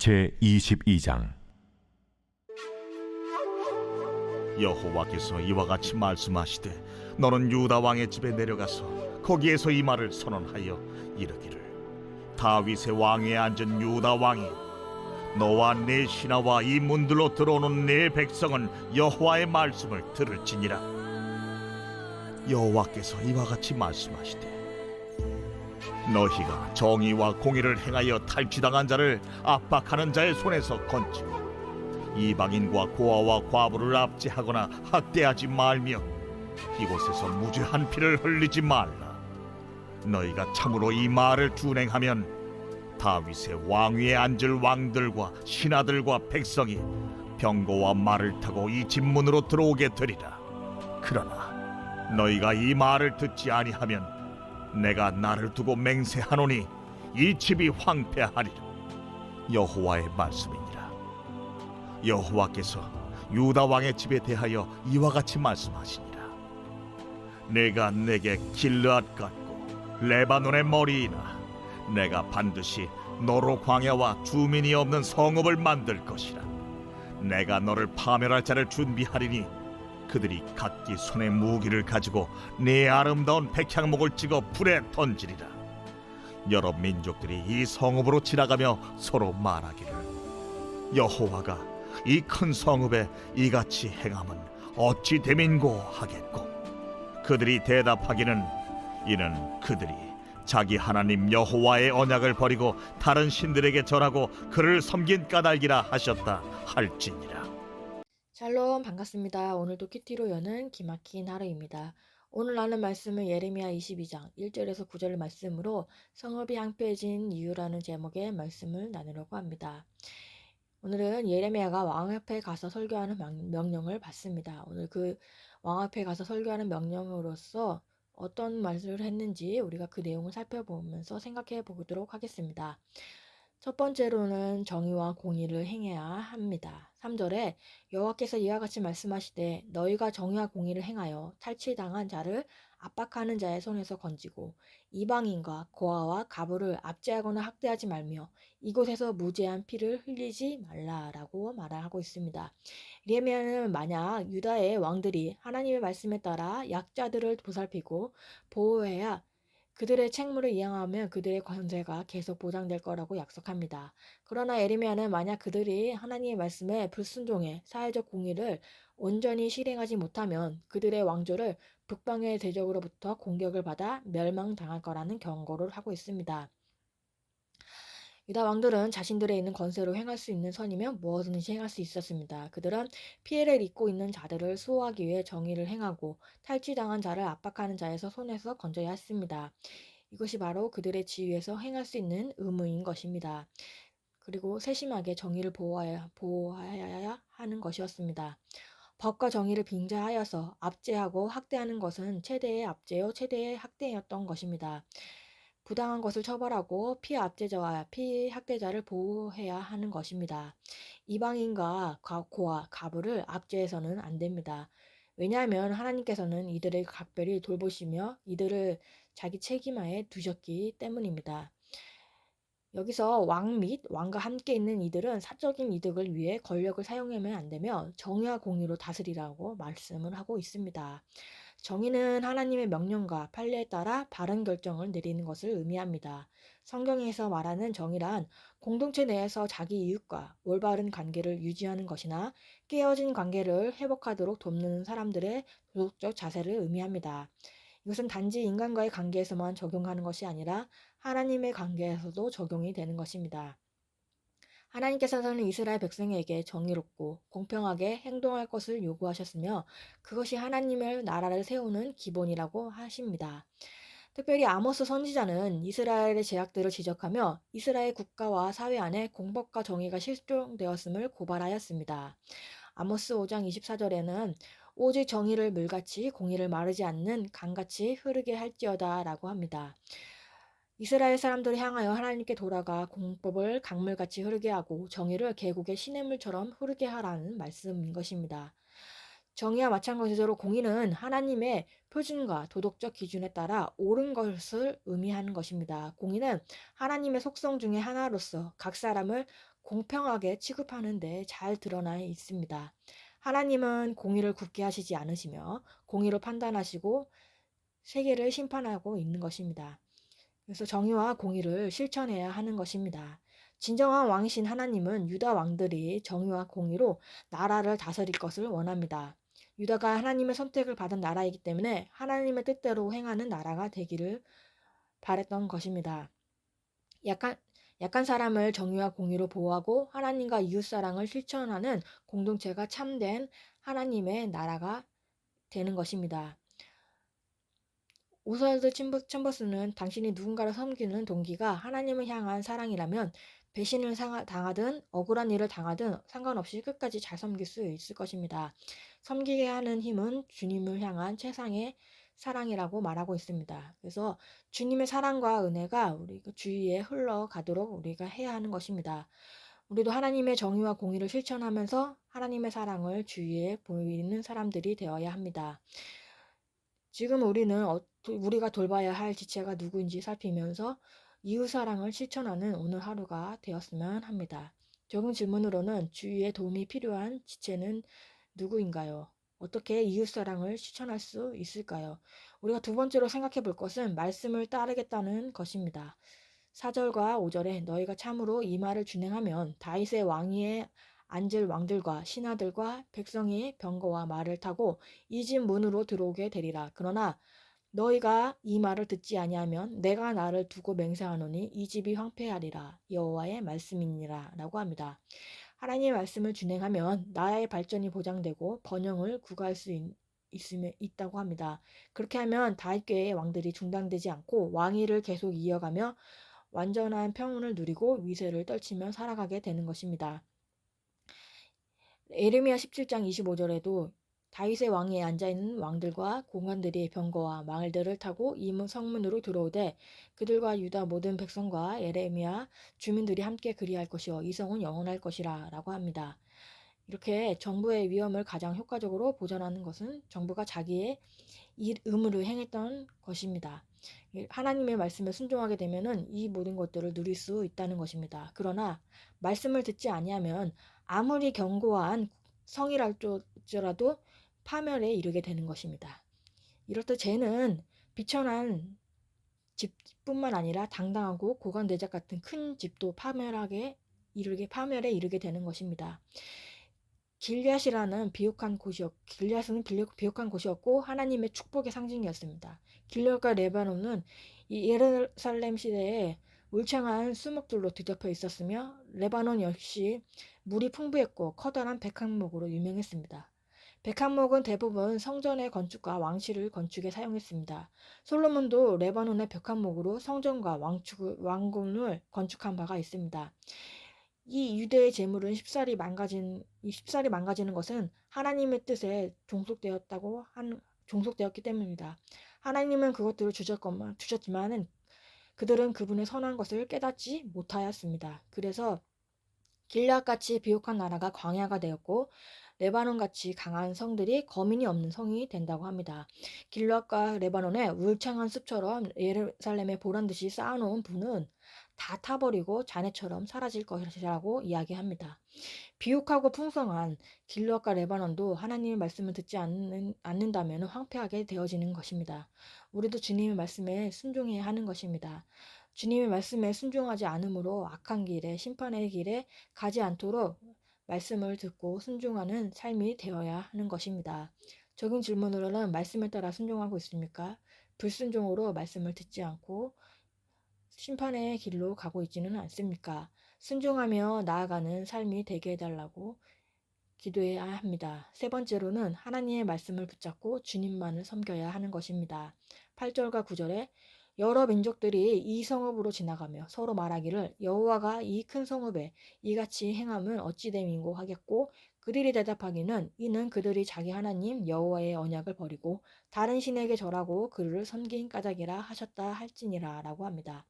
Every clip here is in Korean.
제22장. 여호와께서 이와 같이 말씀하시되 너는 유다 왕의 집에 내려가서 거기에서 이 말을 선언하여 이르기를 다윗의 왕위에 앉은 유다 왕이 너와 네 신하와 이 문들로 들어오는 네 백성은 여호와의 말씀을 들을지니라. 여호와께서 이와 같이 말씀하시되 너희가 정의와 공의를 행하여 탈취당한 자를 압박하는 자의 손에서 건지고 이방인과 고아와 과부를 압제하거나 학대하지 말며 이곳에서 무죄한 피를 흘리지 말라. 너희가 참으로 이 말을 준행하면 다윗의 왕위에 앉을 왕들과 신하들과 백성이 병거와 말을 타고 이 집 문으로 들어오게 되리라. 그러나 너희가 이 말을 듣지 아니하면 내가 나를 두고 맹세하노니 이 집이 황폐하리라. 여호와의 말씀이니라. 여호와께서 유다 왕의 집에 대하여 이와 같이 말씀하시니라. 내가 내게 길르앗 같고 레바논의 머리이나 내가 반드시 너로 광야와 주민이 없는 성읍을 만들 것이라. 내가 너를 파멸할 자를 준비하리니 그들이 각기 손에 무기를 가지고 네 아름다운 백향목을 찍어 불에 던지리라. 여러 민족들이 이 성읍으로 지나가며 서로 말하기를 여호와가 이 큰 성읍에 이같이 행함은 어찌 됨인고 하겠고 그들이 대답하기는 이는 그들이 자기 하나님 여호와의 언약을 버리고 다른 신들에게 절하고 그를 섬긴 까닭이라 하셨다 할지니라. 샬롬, 반갑습니다. 오늘도 큐티로 여는 기막힌 하루입니다. 오늘 나눈 말씀은 예레미야 22장 1절에서 9절 말씀으로 성읍이 황폐해진 이유라는 제목의 말씀을 나누려고 합니다. 오늘은 예레미야가 왕 앞에 가서 설교하는 명령을 받습니다. 오늘 그 왕 앞에 가서 설교하는 명령으로서 어떤 말씀을 했는지 우리가 그 내용을 살펴보면서 생각해 보도록 하겠습니다. 첫 번째로는 정의와 공의를 행해야 합니다. 3절에 여호와께서 이와 같이 말씀하시되 너희가 정의와 공의를 행하여 탈취당한 자를 압박하는 자의 손에서 건지고 이방인과 고아와 과부를 압제하거나 학대하지 말며 이곳에서 무죄한 피를 흘리지 말라라고 말하고 있습니다. 예레미야는 만약 유다의 왕들이 하나님의 말씀에 따라 약자들을 보살피고 보호해야 그들의 책무를 이행하면 그들의 권세가 계속 보장될 거라고 약속합니다. 그러나 예레미야는 만약 그들이 하나님의 말씀에 불순종해 사회적 공의를 온전히 실행하지 못하면 그들의 왕조를 북방의 대적으로부터 공격을 받아 멸망당할 거라는 경고를 하고 있습니다. 유다 왕들은 자신들의 있는 권세로 행할 수 있는 선이면 무엇이든지 행할 수 있었습니다. 그들은 피해를 입고 있는 자들을 수호하기 위해 정의를 행하고 탈취당한 자를 압박하는 자에서 손에서 건져야 했습니다. 이것이 바로 그들의 지위에서 행할 수 있는 의무인 것입니다. 그리고 세심하게 정의를 보호해야 하는 것이었습니다. 법과 정의를 빙자하여서 압제하고 학대하는 것은 최대의 압제요 최대의 학대였던 것입니다. 부당한 것을 처벌하고 피압제자와 피학대자를 보호해야 하는 것입니다. 이방인과 고아, 과부를 압제해서는 안 됩니다. 왜냐하면 하나님께서는 이들을 각별히 돌보시며 이들을 자기 책임하에 두셨기 때문입니다. 여기서 왕 및 왕과 함께 있는 이들은 사적인 이득을 위해 권력을 사용하면 안 되며 정의와 공의로 다스리라고 말씀을 하고 있습니다. 정의는 하나님의 명령과 판례에 따라 바른 결정을 내리는 것을 의미합니다. 성경에서 말하는 정의란 공동체 내에서 자기 이웃과 올바른 관계를 유지하는 것이나 깨어진 관계를 회복하도록 돕는 사람들의 도덕적 자세를 의미합니다. 이것은 단지 인간과의 관계에서만 적용하는 것이 아니라 하나님의 관계에서도 적용이 되는 것입니다. 하나님께서는 이스라엘 백성에게 정의롭고 공평하게 행동할 것을 요구하셨으며 그것이 하나님의 나라를 세우는 기본이라고 하십니다. 특별히 아모스 선지자는 이스라엘의 죄악들을 지적하며 이스라엘 국가와 사회 안에 공법과 정의가 실종되었음을 고발하였습니다. 아모스 5장 24절에는 오직 정의를 물같이 공의를 마르지 않는 강같이 흐르게 할지어다 라고 합니다. 이스라엘 사람들을 향하여 하나님께 돌아가 공법을 강물같이 흐르게 하고 정의를 계곡의 시냇물처럼 흐르게 하라는 말씀인 것입니다. 정의와 마찬가지로 공의는 하나님의 표준과 도덕적 기준에 따라 옳은 것을 의미하는 것입니다. 공의는 하나님의 속성 중에 하나로서 각 사람을 공평하게 취급하는 데 잘 드러나 있습니다. 하나님은 공의를 굳게 하시지 않으시며 공의로 판단하시고 세계를 심판하고 있는 것입니다. 그래서 정의와 공의를 실천해야 하는 것입니다. 진정한 왕이신 하나님은 유다 왕들이 정의와 공의로 나라를 다스릴 것을 원합니다. 유다가 하나님의 선택을 받은 나라이기 때문에 하나님의 뜻대로 행하는 나라가 되기를 바랬던 것입니다. 약한, 약한 사람을 정의와 공의로 보호하고 하나님과 이웃사랑을 실천하는 공동체가 참된 하나님의 나라가 되는 것입니다. 오스왈드 챔버스는 당신이 누군가를 섬기는 동기가 하나님을 향한 사랑이라면 배신을 당하든 억울한 일을 당하든 상관없이 끝까지 잘 섬길 수 있을 것입니다. 섬기게 하는 힘은 주님을 향한 최상의 사랑이라고 말하고 있습니다. 그래서 주님의 사랑과 은혜가 우리 주위에 흘러가도록 우리가 해야 하는 것입니다. 우리도 하나님의 정의와 공의를 실천하면서 하나님의 사랑을 주위에 보이는 사람들이 되어야 합니다. 지금 우리는 우리가 돌봐야 할 지체가 누구인지 살피면서 이웃사랑을 실천하는 오늘 하루가 되었으면 합니다. 적은 질문으로는 주위에 도움이 필요한 지체는 누구인가요? 어떻게 이웃사랑을 실천할 수 있을까요? 우리가 두 번째로 생각해 볼 것은 말씀을 따르겠다는 것입니다. 4절과 5절에 너희가 참으로 이 말을 준행하면 다윗의 왕위에 앉을 왕들과 신하들과 백성이 병거와 말을 타고 이 집 문으로 들어오게 되리라. 그러나 너희가 이 말을 듣지 아니하면 내가 나를 두고 맹세하노니 이 집이 황폐하리라. 여호와의 말씀이니라 라고 합니다. 하나님의 말씀을 준행하면 나의 발전이 보장되고 번영을 구가할 수 있다고 합니다. 그렇게 하면 다윗교회의 왕들이 중단되지 않고 왕위를 계속 이어가며 완전한 평온을 누리고 위세를 떨치며 살아가게 되는 것입니다. 예레미야 17장 25절에도 다윗의 왕위에 앉아있는 왕들과 공관들이 병거와 말들을 타고 이 성문으로 들어오되 그들과 유다 모든 백성과 예레미야 주민들이 함께 그리할 것이요 이 성은 영원할 것이라 라고 합니다. 이렇게 정부의 위험을 가장 효과적으로 보전하는 것은 정부가 자기의 의무를 행했던 것입니다. 하나님의 말씀에 순종하게 되면은 이 모든 것들을 누릴 수 있다는 것입니다. 그러나 말씀을 듣지 아니하면 아무리 견고한 성이랄지라도 파멸에 이르게 되는 것입니다. 이렇듯 죄는 비천한 집뿐만 아니라 당당하고 고관대작 같은 큰 집도 파멸에 이르게 되는 것입니다. 길앗은 비옥한 곳이었고 하나님의 축복의 상징이었습니다. 길앗과 레바논은 이 예루살렘 시대에 울창한 수목들로 뒤덮여 있었으며 레바논 역시 물이 풍부했고 커다란 백향목으로 유명했습니다. 백향목은 대부분 성전의 건축과 왕실을 건축에 사용했습니다. 솔로몬도 레바논의 백향목으로 성전과 왕궁을 건축한 바가 있습니다. 이 유대의 재물은 쉽사리 망가지는 것은 하나님의 뜻에 종속되었기 때문입니다. 하나님은 그것들을 주셨지만은 그들은 그분의 선한 것을 깨닫지 못하였습니다. 그래서 길앗같이 비옥한 나라가 광야가 되었고 레바논같이 강한 성들이 거민이 없는 성이 된다고 합니다. 길앗과 레바논의 울창한 숲처럼 예루살렘에 보란듯이 쌓아놓은 분은 다 타버리고 잔해처럼 사라질 것이라고 이야기합니다. 비옥하고 풍성한 길앗과 레바논도 하나님의 말씀을 듣지 않는다면 황폐하게 되어지는 것입니다. 우리도 주님의 말씀에 순종해야 하는 것입니다. 주님의 말씀에 순종하지 않으므로 악한 길에 심판의 길에 가지 않도록 말씀을 듣고 순종하는 삶이 되어야 하는 것입니다. 적은 질문으로는 말씀을 따라 순종하고 있습니까? 불순종으로 말씀을 듣지 않고 심판의 길로 가고 있지는 않습니까? 순종하며 나아가는 삶이 되게 해달라고 기도해야 합니다. 세 번째로는 하나님의 말씀을 붙잡고 주님만을 섬겨야 하는 것입니다. 8절과 9절에 여러 민족들이 이 성읍으로 지나가며 서로 말하기를 여호와가 이 큰 성읍에 이같이 행함은 어찌 됨이고 하겠고 그들이 대답하기는 이는 그들이 자기 하나님 여호와의 언약을 버리고 다른 신에게 절하고 그를 섬긴 까닭이라 하셨다 할지니라 라고 합니다.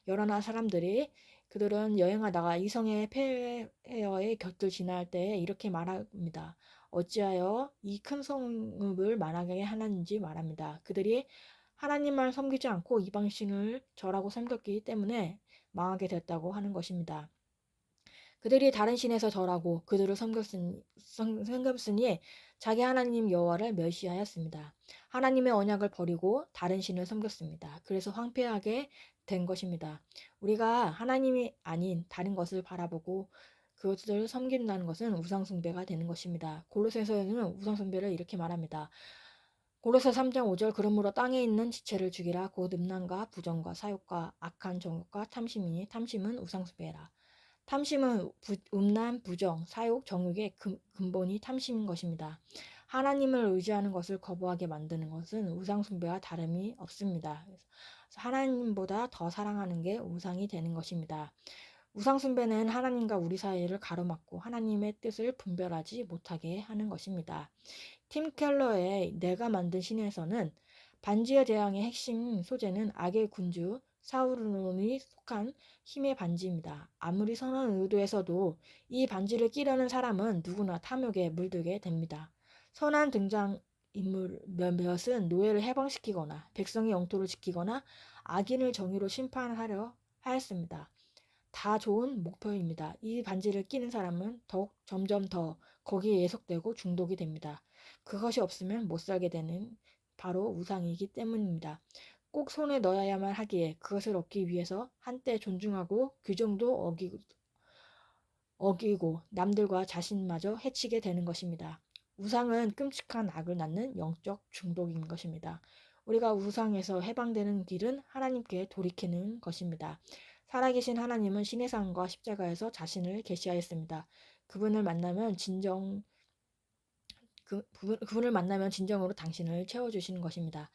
여러 나라 사람들이 그들은 여행하다가 이 성의 폐허의 곁을 지날 때 이렇게 말합니다. 어찌하여 이 큰 성읍을 망하게 하는지 말합니다. 그들이 하나님만 섬기지 않고 이방신을 절하고 섬겼기 때문에 망하게 됐다고 하는 것입니다. 그들이 다른 신에서 절하고 그들을 섬겼으니 자기 하나님 여호와를 멸시하였습니다. 하나님의 언약을 버리고 다른 신을 섬겼습니다. 그래서 황폐하게 된 것입니다. 우리가 하나님이 아닌 다른 것을 바라보고 그것을 섬긴다는 것은 우상숭배가 되는 것입니다. 골로새서에는 우상숭배를 이렇게 말합니다. 골로새 3장 5절 그러므로 땅에 있는 지체를 죽이라 곧 음란과 부정과 사욕과 악한 정욕과 탐심이니 탐심은 우상숭배라. 탐심은 음란, 부정, 사욕, 정욕의 근본이 탐심인 것입니다. 하나님을 의지하는 것을 거부하게 만드는 것은 우상숭배와 다름이 없습니다. 하나님보다 더 사랑하는 게 우상이 되는 것입니다. 우상숭배는 하나님과 우리 사이를 가로막고 하나님의 뜻을 분별하지 못하게 하는 것입니다. 팀 켈러의 내가 만든 신에서는 반지의 제왕의 핵심 소재는 악의 군주 사우론이 속한 힘의 반지입니다. 아무리 선한 의도에서도 이 반지를 끼려는 사람은 누구나 탐욕에 물들게 됩니다. 선한 등장인물 몇몇은 노예를 해방시키거나 백성의 영토를 지키거나 악인을 정의로 심판하려 하였습니다. 다 좋은 목표입니다. 이 반지를 끼는 사람은 더욱 점점 더 거기에 예속되고 중독이 됩니다. 그것이 없으면 못 살게 되는 바로 우상이기 때문입니다. 꼭 손에 넣어야만 하기에 그것을 얻기 위해서 한때 존중하고 규정도 어기고 남들과 자신마저 해치게 되는 것입니다. 우상은 끔찍한 악을 낳는 영적 중독인 것입니다. 우리가 우상에서 해방되는 길은 하나님께 돌이키는 것입니다. 살아계신 하나님은 신의 상과 십자가에서 자신을 계시하였습니다. 그분을 만나면 그분을 만나면 진정으로 당신을 채워주시는 것입니다.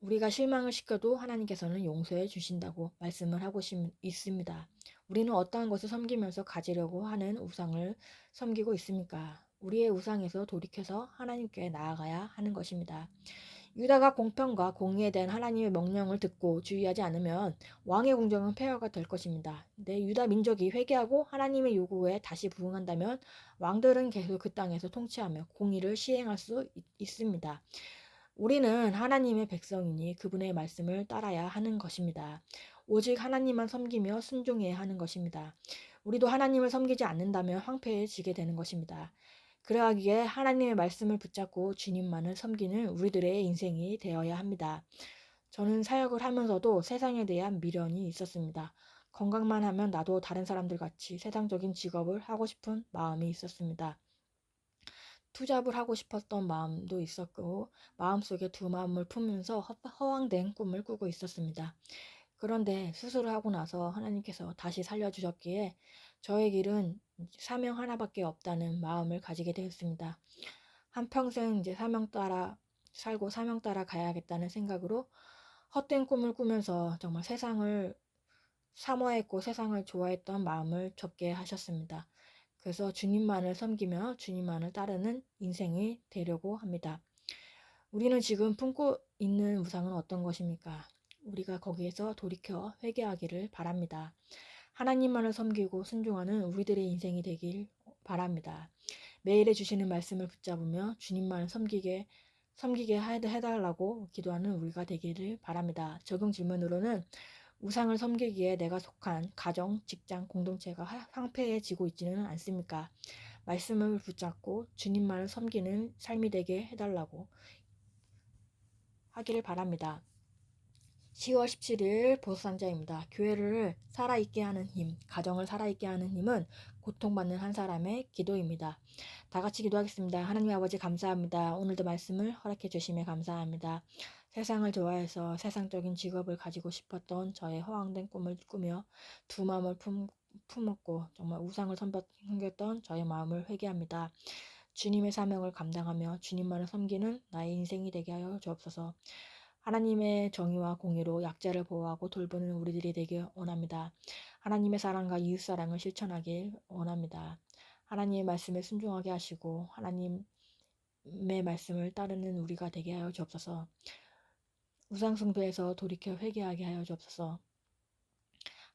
우리가 실망을 시켜도 하나님께서는 용서해 주신다고 말씀을 하고 있습니다. 우리는 어떠한 것을 섬기면서 가지려고 하는 우상을 섬기고 있습니까? 우리의 우상에서 돌이켜서 하나님께 나아가야 하는 것입니다. 유다가 공평과 공의에 대한 하나님의 명령을 듣고 주의하지 않으면 왕의 공정은 폐허가 될 것입니다. 유다 민족이 회개하고 하나님의 요구에 다시 부응한다면 왕들은 계속 그 땅에서 통치하며 공의를 시행할 수 있습니다. 우리는 하나님의 백성이니 그분의 말씀을 따라야 하는 것입니다. 오직 하나님만 섬기며 순종해야 하는 것입니다. 우리도 하나님을 섬기지 않는다면 황폐해지게 되는 것입니다. 그러하기에 하나님의 말씀을 붙잡고 주님만을 섬기는 우리들의 인생이 되어야 합니다. 저는 사역을 하면서도 세상에 대한 미련이 있었습니다. 건강만 하면 나도 다른 사람들 같이 세상적인 직업을 하고 싶은 마음이 있었습니다. 투잡을 하고 싶었던 마음도 있었고 마음속에 두 마음을 품으면서 허황된 꿈을 꾸고 있었습니다. 그런데 수술을 하고 나서 하나님께서 다시 살려주셨기에 저의 길은 사명 하나밖에 없다는 마음을 가지게 되었습니다. 한평생 이제 사명 따라 살고 사명 따라 가야겠다는 생각으로 헛된 꿈을 꾸면서 정말 세상을 사모했고 세상을 좋아했던 마음을 접게 하셨습니다. 그래서 주님만을 섬기며 주님만을 따르는 인생이 되려고 합니다. 우리는 지금 품고 있는 우상은 어떤 것입니까? 우리가 거기에서 돌이켜 회개하기를 바랍니다. 하나님만을 섬기고 순종하는 우리들의 인생이 되길 바랍니다. 매일에 주시는 말씀을 붙잡으며 주님만을 섬기게 해달라고 기도하는 우리가 되기를 바랍니다. 적용 질문으로는 우상을 섬기기에 내가 속한 가정, 직장, 공동체가 황폐해지고 있지는 않습니까? 말씀을 붙잡고 주님만을 섬기는 삶이 되게 해달라고 하기를 바랍니다. 10월 17일 보수산자입니다. 교회를 살아있게 하는 힘, 가정을 살아있게 하는 힘은 고통받는 한 사람의 기도입니다. 다 같이 기도하겠습니다. 하나님 아버지 감사합니다. 오늘도 말씀을 허락해 주심에 감사합니다. 세상을 좋아해서 세상적인 직업을 가지고 싶었던 저의 허황된 꿈을 꾸며 두 마음을 품었고 정말 우상을 섬겼던 저의 마음을 회개합니다. 주님의 사명을 감당하며 주님만을 섬기는 나의 인생이 되게 하여 주옵소서. 하나님의 정의와 공의로 약자를 보호하고 돌보는 우리들이 되길 원합니다. 하나님의 사랑과 이웃 사랑을 실천하길 원합니다. 하나님의 말씀에 순종하게 하시고 하나님의 말씀을 따르는 우리가 되게 하여 주옵소서. 우상 숭배에서 돌이켜 회개하게 하여 주옵소서.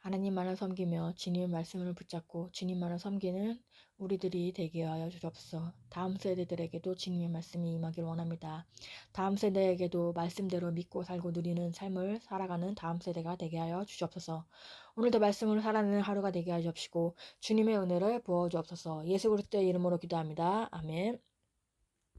하나님만을 섬기며 주님의 말씀을 붙잡고 주님만을 섬기는 우리들이 되게 하여 주옵소서. 다음 세대들에게도 주님의 말씀이 임하길 원합니다. 다음 세대에게도 말씀대로 믿고 살고 누리는 삶을 살아가는 다음 세대가 되게 하여 주옵소서. 오늘도 말씀으로 살아내는 하루가 되게 하여 주옵시고 주님의 은혜를 부어 주옵소서. 예수 그리스도의 이름으로 기도합니다. 아멘.